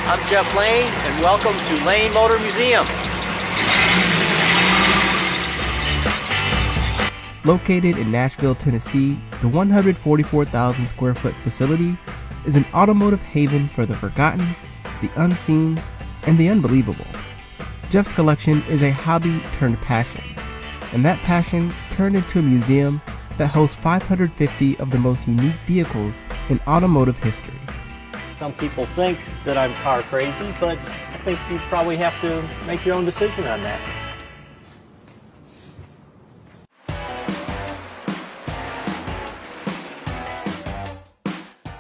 I'm Jeff Lane, and welcome to Lane Motor Museum. Located in Nashville, Tennessee, the 144,000 square foot facility is an automotive haven for the forgotten, the unseen, and the unbelievable. Jeff's collection is a hobby turned passion, and that passion turned into a museum that hosts 550 of the most unique vehicles in automotive history. Some people think that I'm car crazy, but I think you probably have to make your own decision on that.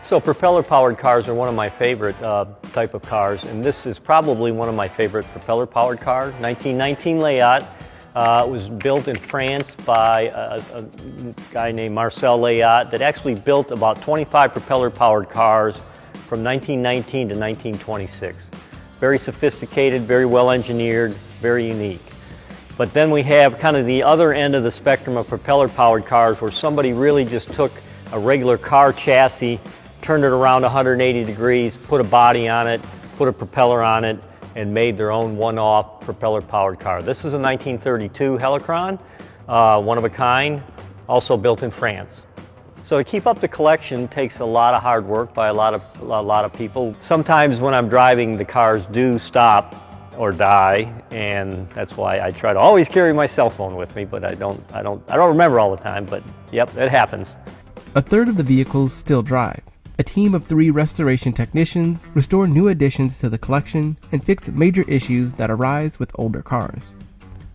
So propeller-powered cars are one of my favorite type of cars, and this is probably one of my favorite propeller-powered cars. 1919 Layat. It was built in France by a guy named Marcel Layat that actually built about 25 propeller-powered cars from 1919 to 1926. Very sophisticated, very well engineered, very unique. But then we have kind of the other end of the spectrum of propeller-powered cars where somebody really just took a regular car chassis, turned it around 180 degrees, put a body on it, put a propeller on it, and made their own one-off propeller-powered car. This is a 1932 Helicron, one of a kind, also built in France. So to keep up the collection takes a lot of hard work by a lot of people. Sometimes when I'm driving, the cars do stop or die, and that's why I try to always carry my cell phone with me, but I don't remember all the time, but yep, it happens. A third of the vehicles still drive. A team of 3 restoration technicians restore new additions to the collection and fix major issues that arise with older cars.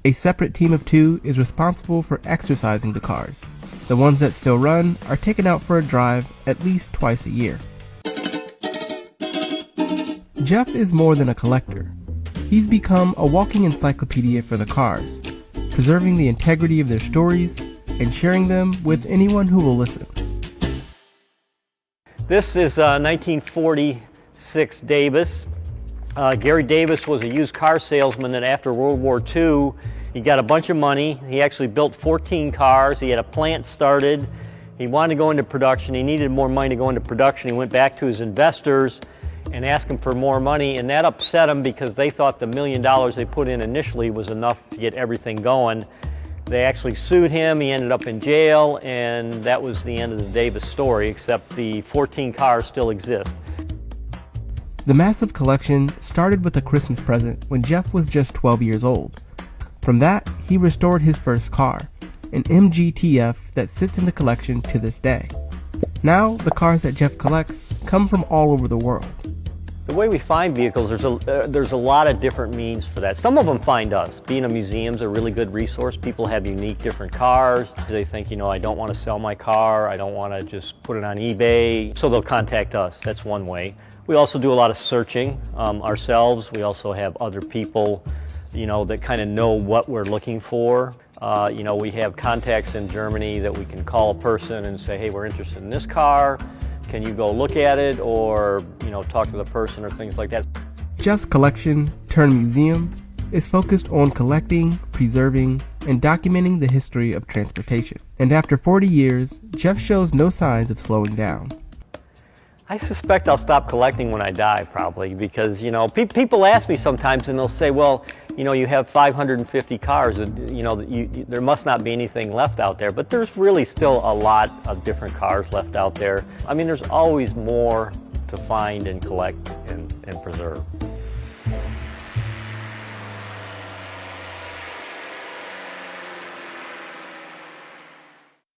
A separate team of 2 is responsible for exercising the cars. The ones that still run are taken out for a drive at least twice a year. Jeff is more than a collector. He's become a walking encyclopedia for the cars, preserving the integrity of their stories and sharing them with anyone who will listen. This is a 1946 Davis. Gary Davis was a used car salesman that after World War II, he got a bunch of money. He actually built 14 cars. He had a plant started. He wanted to go into production. He needed more money to go into production. He went back to his investors and asked them for more money, and that upset them because they thought the $1 million they put in initially was enough to get everything going. They actually sued him. He ended up in jail, and that was the end of the Davis story, except the 14 cars still exist. The massive collection started with a Christmas present when Jeff was just 12 years old. From that, he restored his first car, an MGTF that sits in the collection to this day. Now, the cars that Jeff collects come from all over the world. The way we find vehicles, there's a lot of different means for that. Some of them find us. Being a museum's a really good resource. People have unique different cars. They think, I don't want to sell my car. I don't want to just put it on eBay. So they'll contact us. That's one way. We also do a lot of searching ourselves. We also have other people, that kind of know what we're looking for. We have contacts in Germany that we can call a person and say, hey, we're interested in this car. Can you go look at it, or talk to the person, or things like that. Jeff's collection turned museum is focused on collecting, preserving, and documenting the history of transportation. And after 40 years, Jeff shows no signs of slowing down. I suspect I'll stop collecting when I die, probably, because people ask me sometimes, and they'll say, well, you have 550 cars, there must not be anything left out there, but there's really still a lot of different cars left out there. I mean, there's always more to find and collect and preserve.